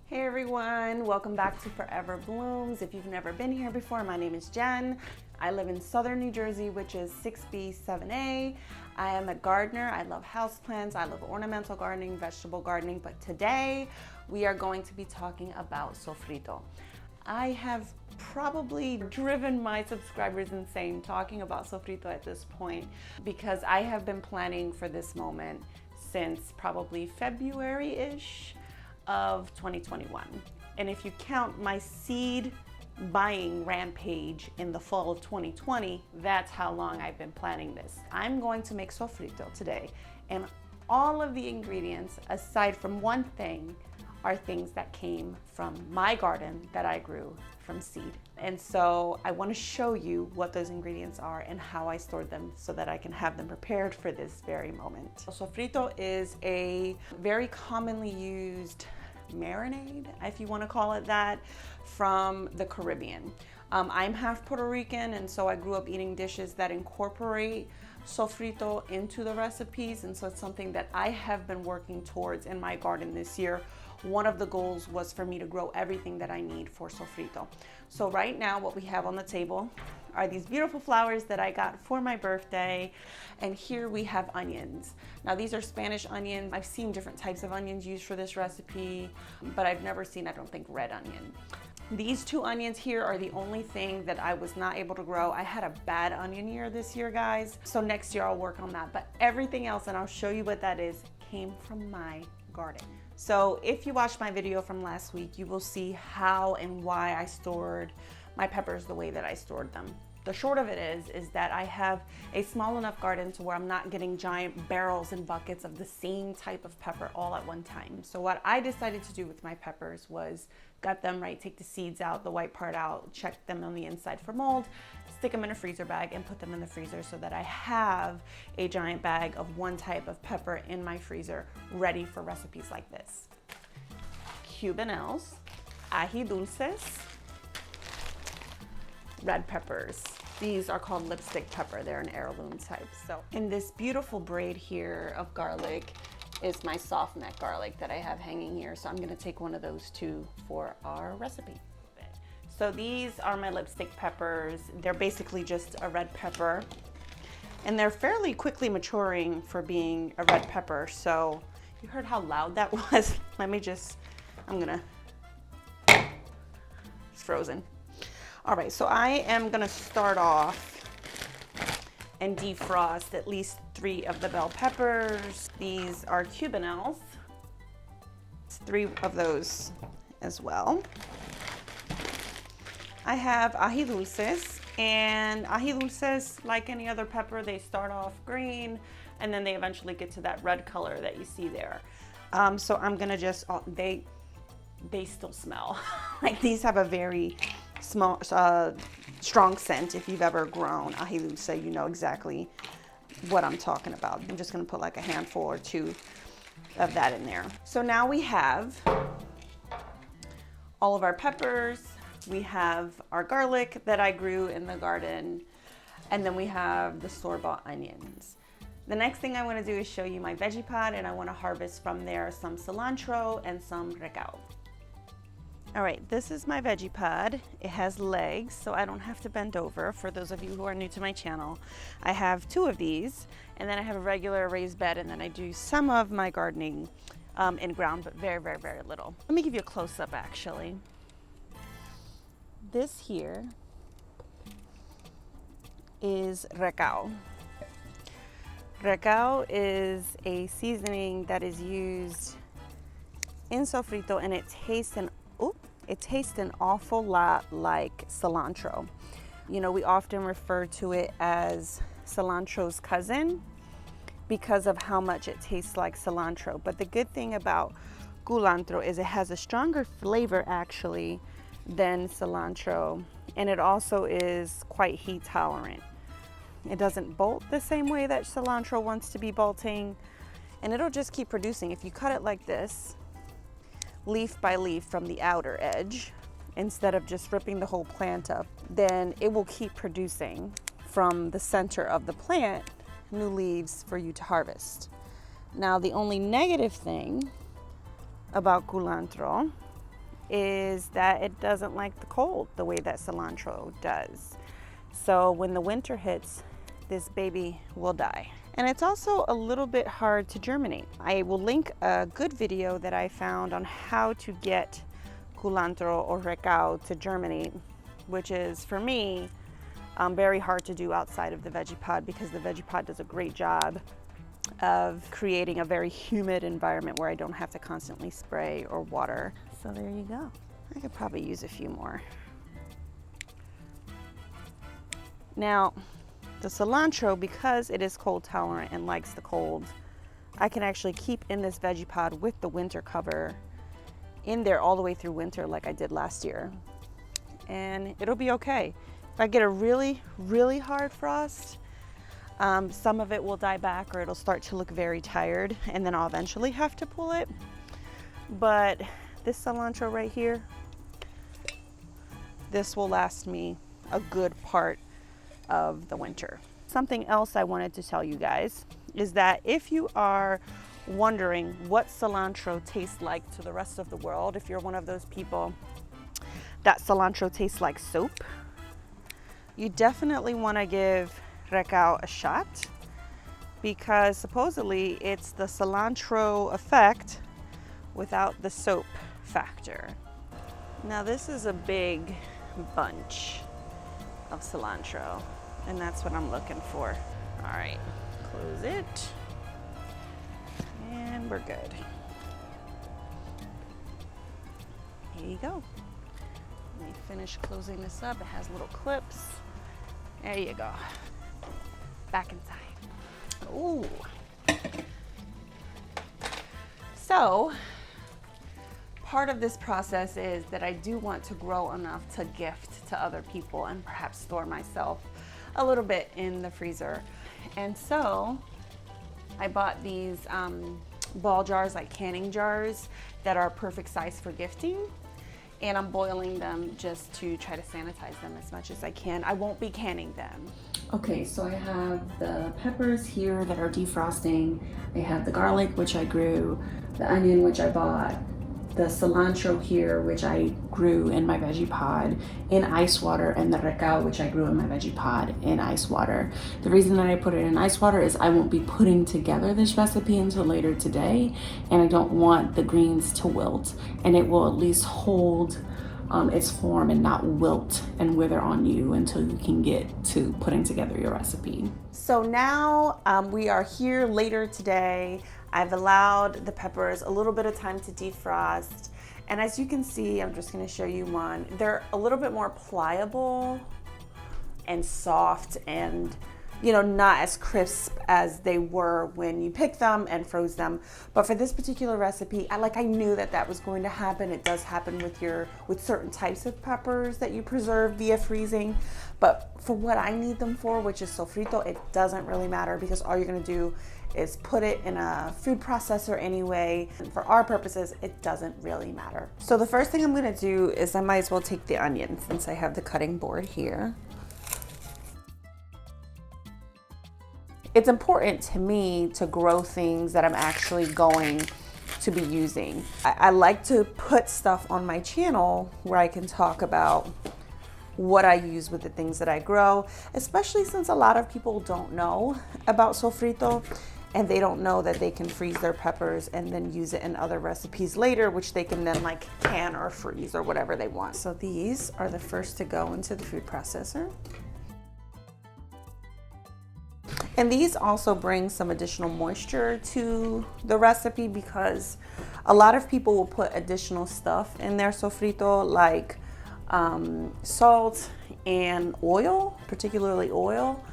Hey everyone, welcome back to Forever Blooms. If you've never been here before, my name is Jen. I live in southern New Jersey, which is 6B, 7A. I am a gardener. I love houseplants. I love ornamental gardening, vegetable gardening, but today we are going to be talking about sofrito. I have probably driven my subscribers insane talking about sofrito at this point because I have been planning for this moment since probably February-ish of 2021. And if you count my seed buying rampage in the fall of 2020, that's how long I've been planning this. I'm going to make sofrito today, and all of the ingredients, aside from one thing, are things that came from my garden that I grew from seed. And so I want to show you what those ingredients are and how I stored them so that I can have them prepared for this very moment. Sofrito is a very commonly used marinade, if you want to call it that, from the Caribbean. I'm half Puerto Rican, and so I grew up eating dishes that incorporate sofrito into the recipes, and so it's something that I have been working towards in my garden this year. One of the goals was for me to grow everything that I need for sofrito. So right now what we have on the table are these beautiful flowers that I got for my birthday, and here we have onions. Now these are Spanish onions. I've seen different types of onions used for this recipe, but I've never seen, I don't think, red onion. These two onions here are the only thing that I was not able to grow. I had a bad onion year this year, guys. So next year I'll work on that. But everything else, and I'll show you what that is, came from my garden. So if you watched my video from last week, you will see how and why I stored my peppers the way that I stored them. The short of it is that I have a small enough garden to where I'm not getting giant barrels and buckets of the same type of pepper all at one time. So what I decided to do with my peppers was gut them, right, take the seeds out, the white part out, check them on the inside for mold, stick them in a freezer bag and put them in the freezer so that I have a giant bag of one type of pepper in my freezer ready for recipes like this. Cubanelles, ají dulces, red peppers. These are called lipstick pepper. They're an heirloom type. So in this beautiful braid here of garlic is my soft neck garlic that I have hanging here. So I'm gonna take one of those two for our recipe. So these are my lipstick peppers. They're basically just a red pepper, and they're fairly quickly maturing for being a red pepper. So you heard how loud that was. It's frozen. All right, so I am gonna start off and defrost at least 3 of the bell peppers. These are cubanelles. It's 3 of those as well. I have ají dulces, and ají dulces, like any other pepper, they start off green and then they eventually get to that red color that you see there. So I'm gonna just, they still smell. Like, these have a very small, strong scent. If you've ever grown ají dulce, you know exactly what I'm talking about. I'm just gonna put like a handful or 2 of that in there. So now we have all of our peppers. We have our garlic that I grew in the garden, and then we have the store-bought onions. The next thing I want to do is show you my Vegepod, and I want to harvest from there some cilantro and some recao. All right, this is my Vegepod. It has legs, so I don't have to bend over. For those of you who are new to my channel, I have 2 of these, and then I have a regular raised bed, and then I do some of my gardening in ground, but very, very, very little. Let me give you a close-up, actually. This here is recao. Recao is a seasoning that is used in sofrito, and it tastes an awful lot like cilantro. You know, we often refer to it as cilantro's cousin because of how much it tastes like cilantro. But the good thing about culantro is it has a stronger flavor actually than cilantro, and it also is quite heat tolerant. It doesn't bolt the same way that cilantro wants to be bolting, and it'll just keep producing. If you cut it like this, leaf by leaf from the outer edge, instead of just ripping the whole plant up, then it will keep producing from the center of the plant new leaves for you to harvest. Now, the only negative thing about culantro is that it doesn't like the cold the way that cilantro does. So when the winter hits, this baby will die. And it's also a little bit hard to germinate. I will link a good video that I found on how to get culantro or recao to germinate, which is, for me, very hard to do outside of the Vegepod, because the Vegepod does a great job of creating a very humid environment where I don't have to constantly spray or water. So there you go. I could probably use a few more. Now, the cilantro, because it is cold tolerant and likes the cold, I can actually keep in this Vegepod with the winter cover in there all the way through winter, like I did last year. And it'll be okay. If I get a really, really hard frost, some of it will die back, or it'll start to look very tired, and then I'll eventually have to pull it. But this cilantro right here, this will last me a good part of the winter. Something else I wanted to tell you guys is that if you are wondering what cilantro tastes like to the rest of the world, if you're one of those people that cilantro tastes like soap, you definitely want to give recao a shot, because supposedly it's the cilantro effect without the soap factor. Now this is a big bunch of cilantro, and that's what I'm looking for. All right, close it, and we're good. Here you go. Let me finish closing this up. It has little clips. There you go. Back inside. Ooh. So, part of this process is that I do want to grow enough to gift to other people and perhaps store myself a little bit in the freezer. And so, I bought these ball jars, like canning jars, that are perfect size for gifting. And I'm boiling them just to try to sanitize them as much as I can. I won't be canning them. Okay, so I have the peppers here that are defrosting. I have the garlic, which I grew, the onion, which I bought, the cilantro here, which I grew in my Vegepod in ice water, and the recao, which I grew in my Vegepod in ice water. The reason that I put it in ice water is I won't be putting together this recipe until later today, and I don't want the greens to wilt, and it will at least hold its form and not wilt and wither on you until you can get to putting together your recipe. So now we are here later today. I've allowed the peppers a little bit of time to defrost, and as you can see, I'm just going to show you one. They're a little bit more pliable and soft, and not as crisp as they were when you picked them and froze them. But for this particular recipe, I knew that was going to happen. It does happen with certain types of peppers that you preserve via freezing. But for what I need them for, which is sofrito, it doesn't really matter, because all you're gonna do is put it in a food processor anyway. And for our purposes, it doesn't really matter. So the first thing I'm gonna do is I might as well take the onion, since I have the cutting board here. It's important to me to grow things that I'm actually going to be using. I like to put stuff on my channel where I can talk about what I use with the things that I grow, especially since a lot of people don't know about sofrito, and they don't know that they can freeze their peppers and then use it in other recipes later, which they can then can or freeze or whatever they want. So these are the first to go into the food processor. And these also bring some additional moisture to the recipe, because a lot of people will put additional stuff in their sofrito, like salt and oil, particularly oil,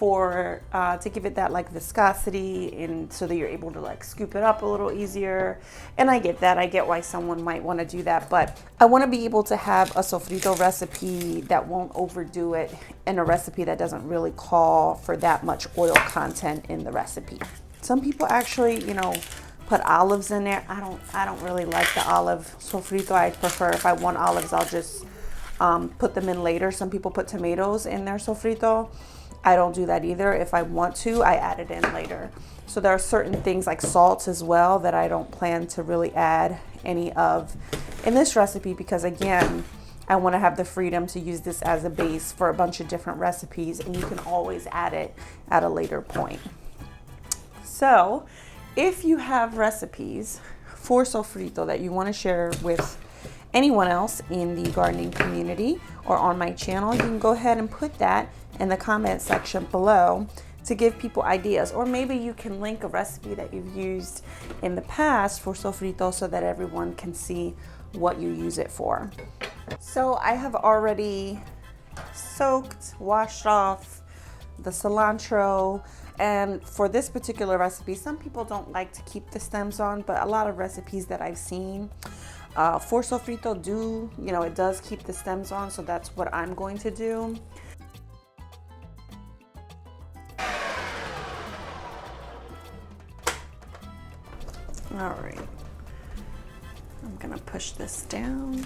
to give it that viscosity, and so that you're able to scoop it up a little easier. And I get that. I get why someone might want to do that, but I want to be able to have a sofrito recipe that won't overdo it, and a recipe that doesn't really call for that much oil content in the recipe. Some people actually, put olives in there. I don't really like the olive sofrito. I prefer, if I want olives, I'll just put them in later. Some people put tomatoes in their sofrito. I don't do that either. If I want to, I add it in later. So there are certain things like salts as well that I don't plan to really add any of in this recipe because, again, I want to have the freedom to use this as a base for a bunch of different recipes, and you can always add it at a later point. So if you have recipes for sofrito that you want to share with anyone else in the gardening community or on my channel, you can go ahead and put that in the comment section below to give people ideas. Or maybe you can link a recipe that you've used in the past for sofrito so that everyone can see what you use it for. So I have already soaked, washed off the cilantro, and for this particular recipe, some people don't like to keep the stems on, but a lot of recipes that I've seen for sofrito do, it does keep the stems on, so that's what I'm going to do. All right, I'm gonna push this down.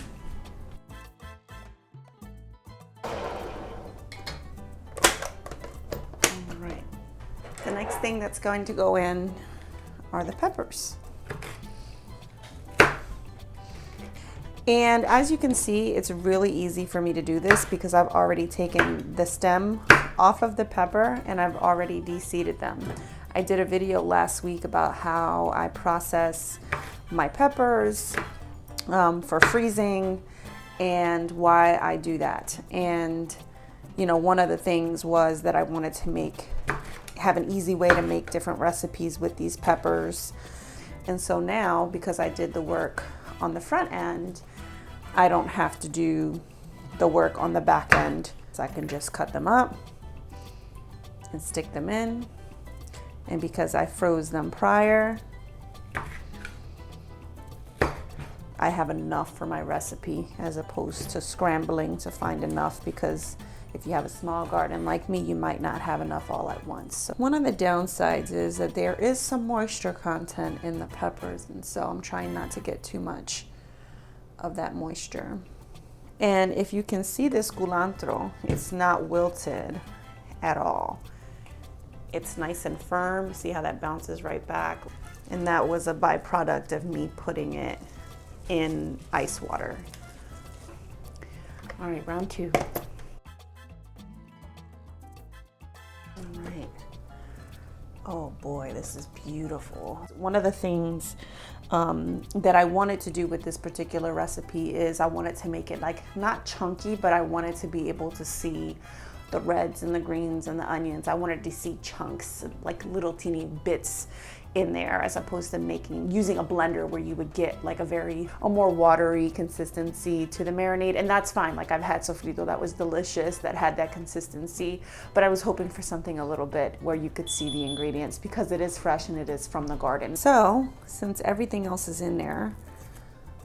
The next thing that's going to go in are the peppers. And as you can see, it's really easy for me to do this because I've already taken the stem off of the pepper and I've already de-seeded them. I did a video last week about how I process my peppers for freezing and why I do that. And one of the things was that I wanted to have an easy way to make different recipes with these peppers. And so now, because I did the work on the front end, I don't have to do the work on the back end. So I can just cut them up and stick them in. And because I froze them prior, I have enough for my recipe as opposed to scrambling to find enough, because if you have a small garden like me, you might not have enough all at once. So one of the downsides is that there is some moisture content in the peppers, and so I'm trying not to get too much of that moisture. And if you can see this cilantro, it's not wilted at all. It's nice and firm. See how that bounces right back? And that was a byproduct of me putting it in ice water. All right, round two. All right. Oh boy, this is beautiful. One of the things that I wanted to do with this particular recipe is I wanted to make it not chunky, but I wanted to be able to see the reds and the greens and the onions. I wanted to see chunks, like little teeny bits in there, as opposed to using a blender where you would get a more watery consistency to the marinade. And that's fine. I've had sofrito that was delicious, that had that consistency, but I was hoping for something a little bit where you could see the ingredients, because it is fresh and it is from the garden. So since everything else is in there,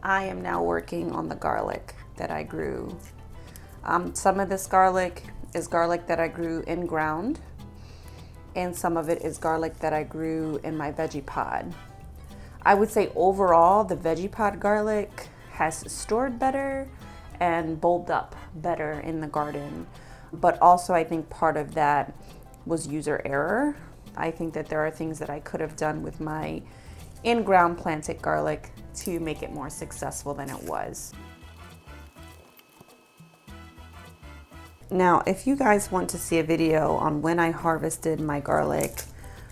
I am now working on the garlic that I grew. Some of this garlic is garlic that I grew in ground, and some of it is garlic that I grew in my Vegepod. I would say overall the Vegepod garlic has stored better and bulbed up better in the garden, but also I think part of that was user error. I think that there are things that I could have done with my in-ground planted garlic to make it more successful than it was. Now, if you guys want to see a video on when I harvested my garlic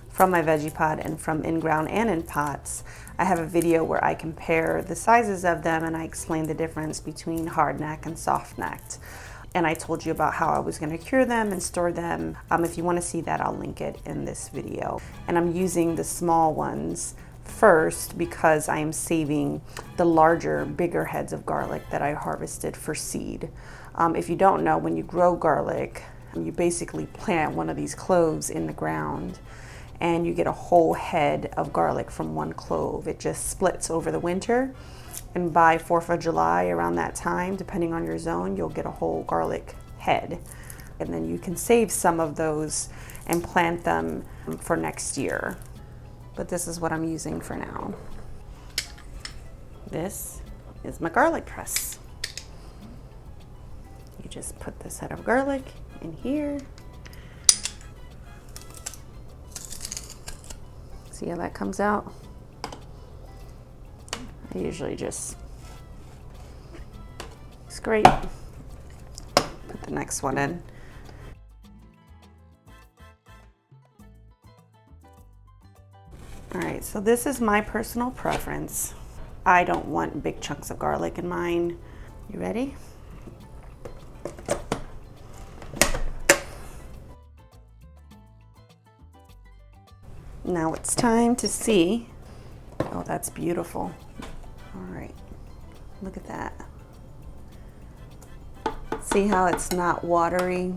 from my Vegepod and from in-ground and in pots, I have a video where I compare the sizes of them and I explain the difference between hard-neck and soft-necked. And I told you about how I was going to cure them and store them. If you want to see that, I'll link it in this video. And I'm using the small ones first because I am saving the larger, bigger heads of garlic that I harvested for seed. If you don't know, when you grow garlic, you basically plant one of these cloves in the ground and you get a whole head of garlic from one clove. It just splits over the winter, and by 4th of July, around that time, depending on your zone, you'll get a whole garlic head. And then you can save some of those and plant them for next year. But this is what I'm using for now. This is my garlic press. You just put this head of garlic in here. See how that comes out? I usually just great. Put the next one in. All right, so this is my personal preference. I don't want big chunks of garlic in mine. You ready? Now it's time to see. Oh, that's beautiful. All right, look at that. See how it's not watery?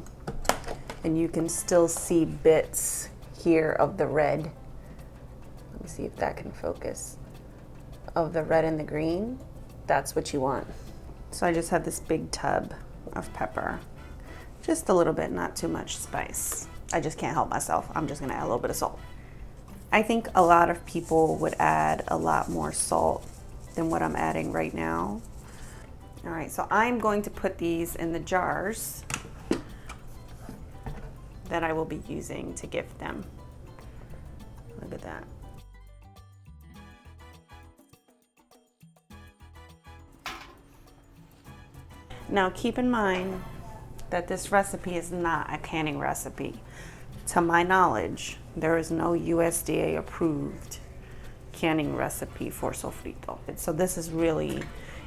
And you can still see bits here of the red. Let me see if that can focus. Of the red and the green, that's what you want. So I just have this big tub of pepper. Just a little bit, not too much spice. I just can't help myself. I'm just gonna add a little bit of salt. I think a lot of people would add a lot more salt than what I'm adding right now. All right, so I'm going to put these in the jars that I will be using to gift them. Look at that. Now keep in mind that this recipe is not a canning recipe. To my knowledge, there is no USDA approved canning recipe for sofrito. So this is really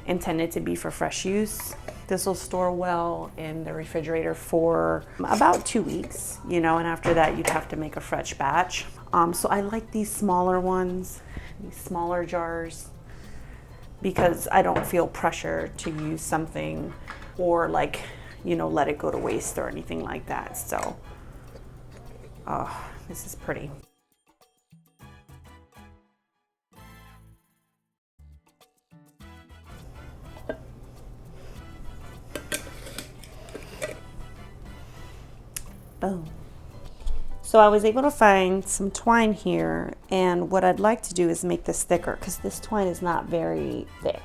intended to be for fresh use. This will store well in the refrigerator for about 2 weeks, you know, and after that you'd have to make a fresh batch. So I like these smaller ones, these smaller jars, because I don't feel pressure to use something or like, you know, let it go to waste or anything like that. So, oh, this is pretty. Boom. So I was able to find some twine here, and what I'd like to do is make this thicker because this twine is not very thick.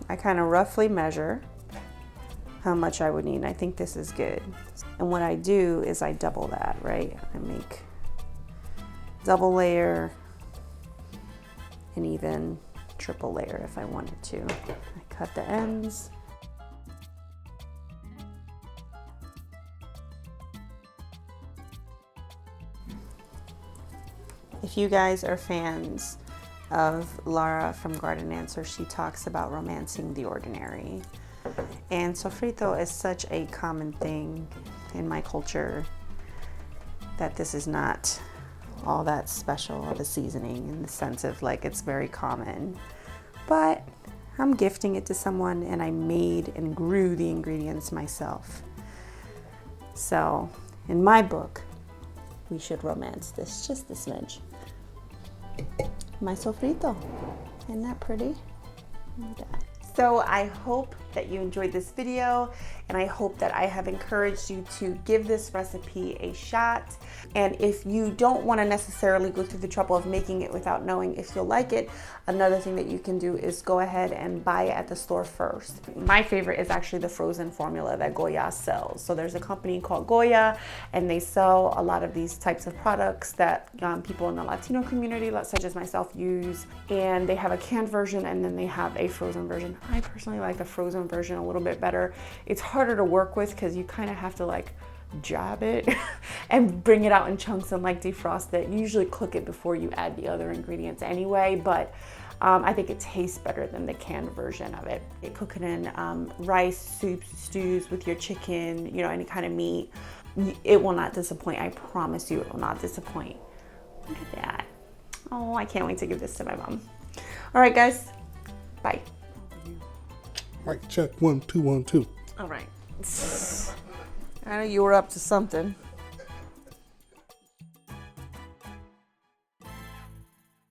I kind of roughly measure how much I would need. I think this is good. And what I do is I double that, right? I make double layer and even triple layer if I wanted to. I cut the ends. If you guys are fans of Lara from Garden Answer, she talks about romancing the ordinary. And sofrito is such a common thing in my culture that this is not all that special of a seasoning in the sense of like it's very common. But I'm gifting it to someone and I made and grew the ingredients myself. So in my book, we should romance this just a smidge. My sofrito. Isn't that pretty? Look at that. So I hope that you enjoyed this video, and I hope that I have encouraged you to give this recipe a shot. And if you don't want to necessarily go through the trouble of making it without knowing if you'll like it, another thing that you can do is go ahead and buy it at the store first. My favorite is actually the frozen formula that Goya sells. So there's a company called Goya, and they sell a lot of these types of products that people in the Latino community, such as myself, use. And they have a canned version and then they have a frozen version. I personally like the frozen version a little bit better. It's harder to work with because you kind of have to like jab it and bring it out in chunks and like defrost it. You usually cook it before you add the other ingredients anyway, but I think it tastes better than the canned version of it. You cook it in rice, soups, stews with your chicken, you know, any kind of meat. It will not disappoint. I promise you it will not disappoint. Look at that. Oh, I can't wait to give this to my mom. All right, guys. Bye. Mic check 1 2 1 2. All right. I know you were up to something.